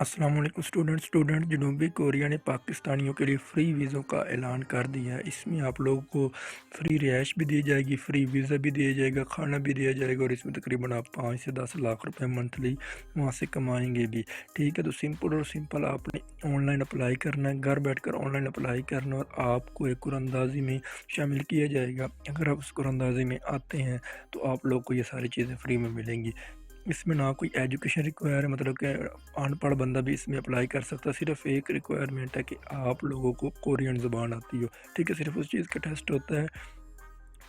السلام علیکم اسٹوڈنٹ جنوبی کوریا نے پاکستانیوں کے لیے فری ویزوں کا اعلان کر دیا ہے۔ اس میں آپ لوگوں کو فری رہائش بھی دی جائے گی، فری ویزا بھی دیا جائے گا، کھانا بھی دیا جائے گا، اور اس میں تقریباً آپ 5 سے 10 لاکھ روپے منتھلی وہاں سے کمائیں گے بھی۔ ٹھیک ہے، تو سمپل آپ نے آن لائن اپلائی کرنا ہے، گھر بیٹھ کر آن لائن اپلائی کرنا ہے، اور آپ کو ایک قراردادی میں شامل کیا جائے گا۔ اگر آپ اس قراردادی میں آتے ہیں تو آپ لوگ کو یہ ساری چیزیں فری میں ملیں گی۔ اس میں نہ کوئی ایجوکیشن ریکوائر ہے، مطلب کہ ان پڑھ بندہ بھی اس میں اپلائی کر سکتا ہے۔ صرف ایک ریکوائرمنٹ ہے کہ آپ لوگوں کو کورین زبان آتی ہو۔ ٹھیک ہے، صرف اس چیز کا ٹیسٹ ہوتا ہے۔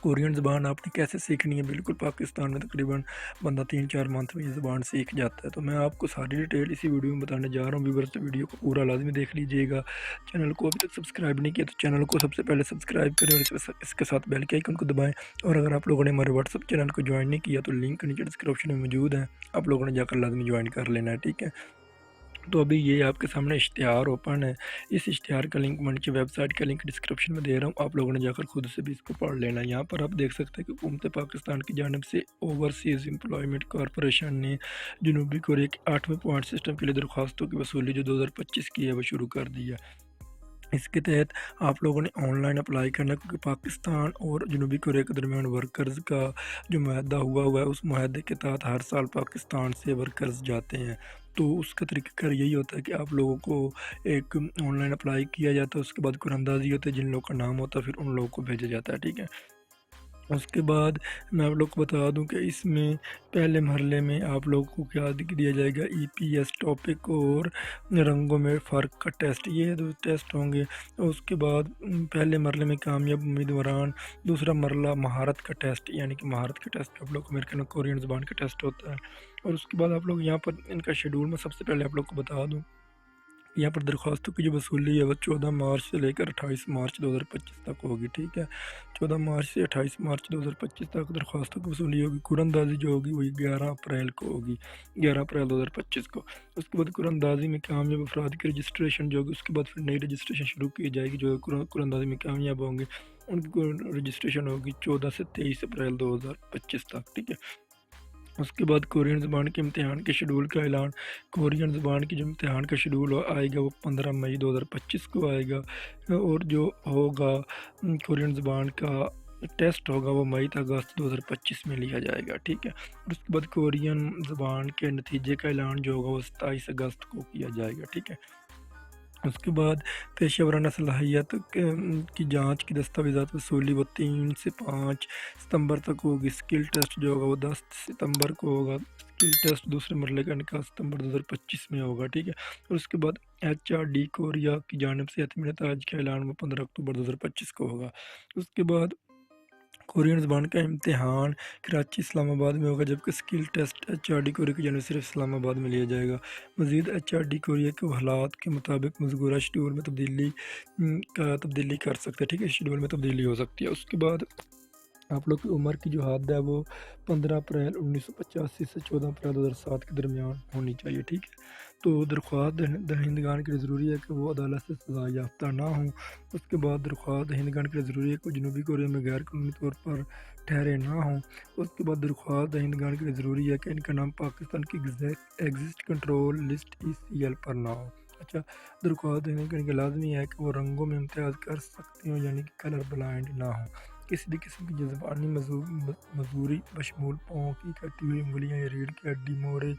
کورین زبان آپ نے کیسے سیکھنی ہے؟ بالکل پاکستان میں تقریباً بندہ 3-4 منتھ میں یہ زبان سیکھ جاتا ہے۔ تو میں آپ کو ساری ڈیٹیل اسی ویڈیو میں بتانے جا رہا ہوں۔ ویورز تو ویڈیو کو پورا لازمی دیکھ لیجیے گا۔ چینل کو ابھی تک سبسکرائب نہیں کیا تو چینل کو سب سے پہلے سبسکرائب کریں، اور اس کے ساتھ بیل کے آئیکن کو دبائیں۔ اور اگر آپ لوگوں نے ہمارے واٹس ایپ چینل کو جوائن نہیں کیا تو لنک نیچے ڈسکرپشن میں موجود ہے، آپ لوگوں نے جا کر لازمی جوائن کر لینا ہے۔ ٹھیک ہے، تو ابھی یہ آپ کے سامنے اشتہار اوپن ہے۔ اس اشتہار کا لنک میں نیچے ویب سائٹ کا لنک ڈسکرپشن میں دے رہا ہوں، آپ لوگوں نے جا کر خود سے بھی اس کو پڑھ لینا ہے۔ یہاں پر آپ دیکھ سکتے ہیں کہ حکومت پاکستان کی جانب سے اوورسیز امپلائمنٹ کارپوریشن نے جنوبی کوریا کے 8ویں پوائنٹ سسٹم کے لیے درخواستوں کی وصولی جو 2025 کی ہے وہ شروع کر دی ہے۔ اس کے تحت آپ لوگوں نے آن لائن اپلائی کرنا ہے، کیونکہ پاکستان اور جنوبی کوریا کے درمیان ورکرز کا جو معاہدہ ہوا ہے، اس معاہدے کے تحت ہر سال پاکستان سے ورکرز جاتے ہیں۔ تو اس کا طریقہ کار یہی ہوتا ہے کہ آپ لوگوں کو ایک آن لائن اپلائی کیا جاتا ہے، اس کے بعد قراردادی ہوتی ہے، جن لوگوں کا نام ہوتا ہے پھر ان لوگوں کو بھیجا جاتا ہے۔ ٹھیک ہے، اس کے بعد میں آپ لوگ کو بتا دوں کہ اس میں پہلے مرحلے میں آپ لوگوں کو کیا دیا جائے گا، ای پی ایس ٹاپک اور رنگوں میں فرق کا ٹیسٹ، یہ دو ٹیسٹ ہوں گے۔ اس کے بعد پہلے مرحلے میں کامیاب امیدواران، دوسرا مرحلہ مہارت کا ٹیسٹ، یعنی کہ مہارت کا ٹیسٹ آپ لوگ کو میرے خیال میں کورین زبان کا ٹیسٹ ہوتا ہے۔ اور اس کے بعد آپ لوگ یہاں پر ان کا شیڈول میں سب سے پہلے آپ لوگ کو بتا دوں، یہاں پر درخواستوں کی جو وصولی ہے وہ 14 مارچ سے لے کر 28 مارچ 2025 تک ہوگی۔ ٹھیک ہے، 14 مارچ سے 28 مارچ 2025 تک درخواستوں کی وصولی ہوگی۔ قراردادی جو ہوگی وہی 11 اپریل کو ہوگی، 11 اپریل 2025 کو۔ اس کے بعد قراردادی میں کامیاب افراد کی رجسٹریشن جو ہوگی، اس کے بعد پھر نئی رجسٹریشن شروع کی جائے گی۔ جو قراردادی میں کامیاب ہوں گے ان کی رجسٹریشن ہوگی 14 سے 23 اپریل 2025 تک۔ ٹھیک ہے، اس کے بعد کورین زبان کے امتحان کے شیڈول کا اعلان۔ کورین زبان کی جو امتحان کا شیڈول آئے گا وہ 15 مئی 2025 کو آئے گا، اور جو ہوگا کورین زبان کا ٹیسٹ ہوگا وہ مئی تا اگست 2025 میں لیا جائے گا۔ ٹھیک ہے، اور اس کے بعد کورین زبان کے نتیجے کا اعلان جو ہوگا وہ 27 اگست کو کیا جائے گا۔ ٹھیک ہے، اس کے بعد پیشہ ورانہ صلاحیت کی جانچ کی دستاویزات وصولی وہ 3 سے 5 ستمبر تک ہوگی۔ اسکل ٹیسٹ جو ہوگا وہ 10 ستمبر کو ہوگا۔ اسکل ٹیسٹ دوسرے مرحلے کا انعقاد ستمبر 2025 میں ہوگا۔ ٹھیک ہے، اور اس کے بعد ایچ آر ڈی کوریا کی جانب سے حتمی نتائج کا اعلان وہ 15 اکتوبر 2025 کو ہوگا۔ اس کے بعد کورین زبان کا امتحان کراچی اسلام آباد میں ہوگا، جبکہ skill test H R D Korea کی جانب سے صرف اسلام آباد میں لیا جائے گا۔ مزید ایچ آر ڈی کوریا کے حالات کے مطابق مذکورہ شیڈول میں تبدیلی کر سکتے ہیں۔ ٹھیک ہے، شیڈول میں تبدیلی ہو سکتی ہے۔ اس کے بعد آپ لوگ کی عمر کی جو حد ہے وہ 15 اپریل 1985 سے 14 اپریل 2007 کے درمیان ہونی چاہیے۔ ٹھیک ہے، تو درخواست دہندگان کے لیے ضروری ہے کہ وہ عدالت سے سزا یافتہ نہ ہوں۔ اس کے بعد درخواست دہندگان کے لیے ضروری ہے کہ وہ جنوبی کوریا میں غیر قانونی طور پر ٹھہرے نہ ہوں۔ اس کے بعد درخواست دہندگان کے لیے ضروری ہے کہ ان کا نام پاکستان کی ایگزٹ کنٹرول لسٹ ECL پر نہ ہو۔ اچھا، درخواست دہندگان کے لازمی ہے کہ وہ رنگوں میں امتیاز کر سکتے ہوں، یعنی کہ کلر بلائنڈ نہ ہوں۔ کسی بھی قسم کی جذبانی مزوری بشمول پاؤں کی کٹی ہوئی انگلیاں یا ریڑھ کی ہڈی مورے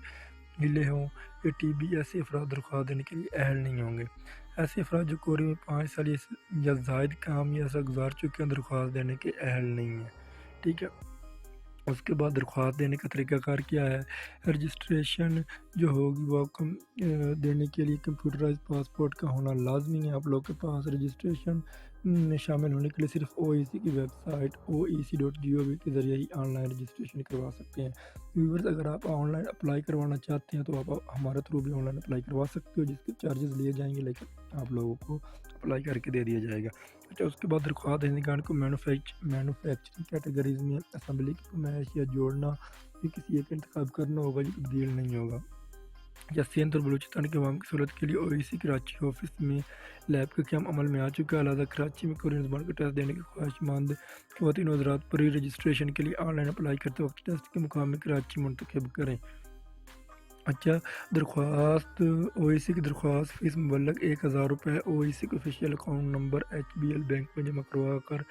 ہلے ہوں یا TB، ایسے افراد درخواست دینے کے لیے اہل نہیں ہوں گے۔ ایسے افراد جو کوریا میں 5 سال یا زائد کام یا عرصہ گزار چکے ہیں درخواست دینے کے اہل نہیں ہیں۔ ٹھیک ہے، اس کے بعد درخواست دینے کا طریقہ کار کیا ہے؟ رجسٹریشن جو ہوگی وہ دینے کے لیے کمپیوٹرائز پاسپورٹ کا ہونا لازمی ہے۔ آپ لوگ کے پاس رجسٹریشن میں شامل ہونے کے لیے صرف OEC کی ویب سائٹ oec.gov کے ذریعے ہی آن لائن رجسٹریشن کروا سکتے ہیں۔ ویورز، اگر آپ آن لائن اپلائی کروانا چاہتے ہیں تو آپ ہمارے تھرو بھی آن لائن اپلائی کروا سکتے ہو، جس کے چارجز لیے جائیں گے، لیکن آپ لوگوں کو اپلائی کر کے دے دیا جائے گا۔ اچھا، اس کے بعد درخواست دہندگان کو مینوفیکچرنگ کیٹیگریز میں اسمبلی کی پیمائش یا جوڑنا یا کسی ایک کا انتخاب کرنا ہوگا، یہ تبدیل نہیں ہوگا۔ یا سندھ اور بلوچستان کے عوام کی سہولت کے لیے OEC کراچی آفس میں لیب کا قیام عمل میں آ چکا ہے، لہٰذا کراچی میں کورین زبان کا ٹیسٹ دینے کے خواہش مند خواتین و حضرات پری رجسٹریشن کے لیے آن لائن اپلائی کرتے وقت ٹیسٹ کے مقام میں کراچی منتخب کریں۔ اچھا، درخواست اویسی کی درخواست فیس مبلغ 1000 روپے اویسی کے official account number HBL bank میں جمع کروا کر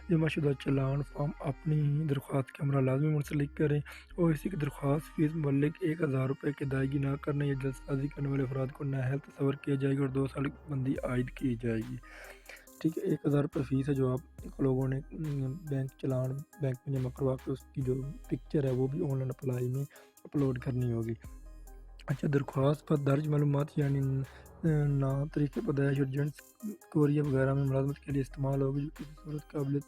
جمع شدہ چالان فارم اپنی درخواست کے ہمراہ لازمی منسلک کریں۔ اویسی کی درخواست فیس مبلغ 1000 روپے کی ادائیگی نہ کرنے یا جلد سازی کرنے والے افراد کو نااہل تصور کیا جائے گا اور 2 سال کی پابندی عائد کی جائے گی۔ ٹھیک ہے، 1000 روپے فیس ہے جو آپ لوگوں نے بینک چلان بینک میں جمع کروا کے اس کی جو پکچر ہے وہ بھی آن لائن اپلائی میں اپلوڈ کرنی ہوگی۔ اچھا، درخواست پر درج معلومات یعنی نام، طریقہ پیدائش اور جنس کوریہ وغیرہ میں ملازمت کے لیے استعمال ہوگی جو کسی صورت قابل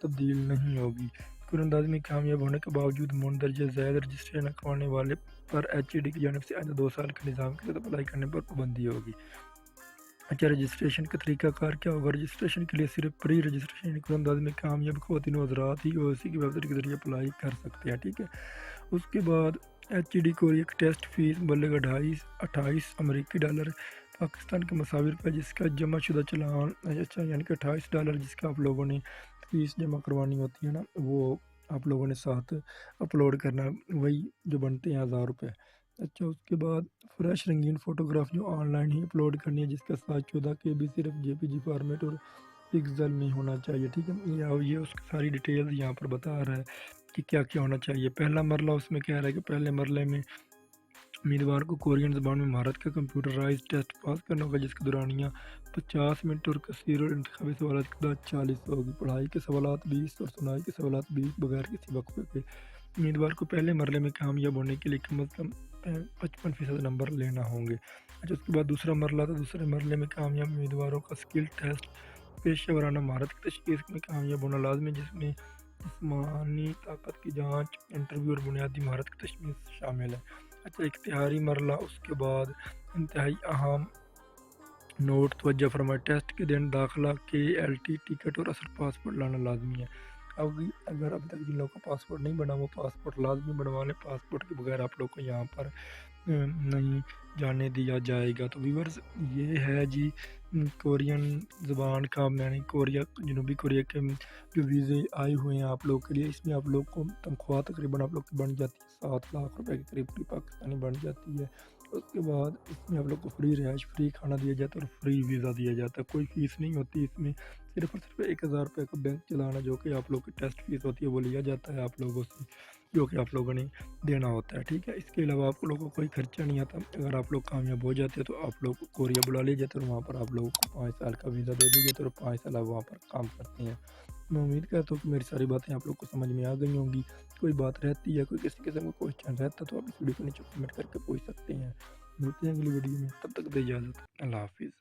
تبدیل نہیں ہوگی۔ قانون اندازی میں کامیاب ہونے کے باوجود مندرجہ ذیل رجسٹریشن کروانے والے پر HED کی جانب سے آئندہ 2 سال کے نظام کے تحت اپلائی کرنے پر پابندی ہوگی۔ اچھا، رجسٹریشن کا طریقہ کار کیا ہوگا؟ رجسٹریشن کے لیے صرف پری رجسٹریشن قانون اندازی میں کامیاب خواتین و حضرات ہی اویسی کی ویب سائٹ کے ذریعے اپلائی کر سکتے ہیں۔ ٹھیک ہے، اس کے بعد HED کوریا کی ٹیسٹ فیس مبلغ 28 امریکی ڈالر پاکستان کے مساوی روپے جس کا جمع شدہ چلان اچھا یعنی کہ $28 جس کا آپ لوگوں نے فیس جمع کروانی ہوتی ہے نا، وہ آپ لوگوں نے ساتھ اپلوڈ کرنا، وہی جو بنتے ہیں 1000 روپے۔ اچھا، اس کے بعد فریش رنگین فوٹوگراف جو آن لائن ہی اپلوڈ کرنی ہے جس کا سائز 14 KB صرف JPG فارمیٹ اور پکسل میں ہونا چاہیے۔ ٹھیک ہے، یہ اس کی ساری ڈیٹیلز یہاں پر بتا رہا ہے کہ کیا کیا ہونا چاہیے۔ پہلا مرلہ اس میں کہہ رہا ہے کہ پہلے مرلے میں امیدوار کو کورین زبان میں مہارت کا کمپیوٹرائز ٹیسٹ پاس کرنا ہوگا جس کی دورانیہ 50 منٹ اور کثیر اور انتخابی سوالات کی تعداد 40 ہوگی۔ پڑھائی کے سوالات 20 اور سنائی کے سوالات 20 بغیر کسی وقفے کے۔ امیدوار کو پہلے مرلے میں کامیاب ہونے کے لیے کم از کم 55% نمبر لینا ہوں گے۔ اچھا، اس کے بعد دوسرا مرلہ تھا۔ دوسرے مرلے میں کامیاب امیدواروں کا اسکل ٹیسٹ پیشہ ورانہ مہارت کی تشخیص میں کامیاب ہونا لازمی جس میں جسمانی طاقت کی جانچ، انٹرویو اور بنیادی مہارت کی تشخیص شامل ہے۔ اچھا، اختیاری مرلہ اس کے بعد انتہائی اہم نوٹ توجہ فرمائے، ٹیسٹ کے دن داخلہ KLT ٹکٹ اور اصل پاسپورٹ لانا لازمی ہے۔ اگر اب تک جن لوگوں کا پاسپورٹ نہیں بنا وہ پاسپورٹ لازمی بنوا لیں، پاسپورٹ کے بغیر آپ لوگ کو یہاں پر نہیں جانے دیا جائے گا۔ تو ویورز یہ ہے جی کورین زبان کا یعنی جنوبی کوریا کے جو ویزے آئے ہوئے ہیں آپ لوگ کے لیے، اس میں آپ لوگ کو تنخواہ تقریباً آپ لوگ کی بن جاتی ہے 7 لاکھ روپے کے قریب پاکستانی بن جاتی ہے۔ اس کے بعد اس میں آپ لوگ کو فری رہائش، فری کھانا دیا جاتا ہے اور فری ویزا دیا جاتا ہے، کوئی فیس نہیں ہوتی اس میں، صرف اور صرف 1000 روپے کا بینک چلانا جو کہ آپ لوگ کی ٹیسٹ فیس ہوتی ہے وہ لیا جاتا ہے آپ لوگوں سے، جو کہ آپ لوگوں نے دینا ہوتا ہے۔ ٹھیک ہے، اس کے علاوہ آپ لوگوں کو کوئی خرچہ نہیں آتا۔ اگر آپ لوگ کامیاب ہو جاتے ہیں تو آپ لوگ کو کوریا بلا لیا جاتا ہے اور وہاں پر آپ لوگوں کو 5 سال کا ویزا دے دیا جاتا ہے اور 5 سال آپ وہاں پر کام کرتے ہیں۔ میں امید کرتا ہوں کہ میری ساری باتیں آپ لوگ کو سمجھ میں آ گئی ہوں گی۔ کوئی بات رہتی ہے، کوئی کسی قسم کا کوئسچن رہتا تو آپ اس ویڈیو کو نیچے کمنٹ کر کے پوچھ سکتے ہیں۔ ملتے ہیں اگلی ویڈیو میں، تب تک دے اجازت، اللہ حافظ۔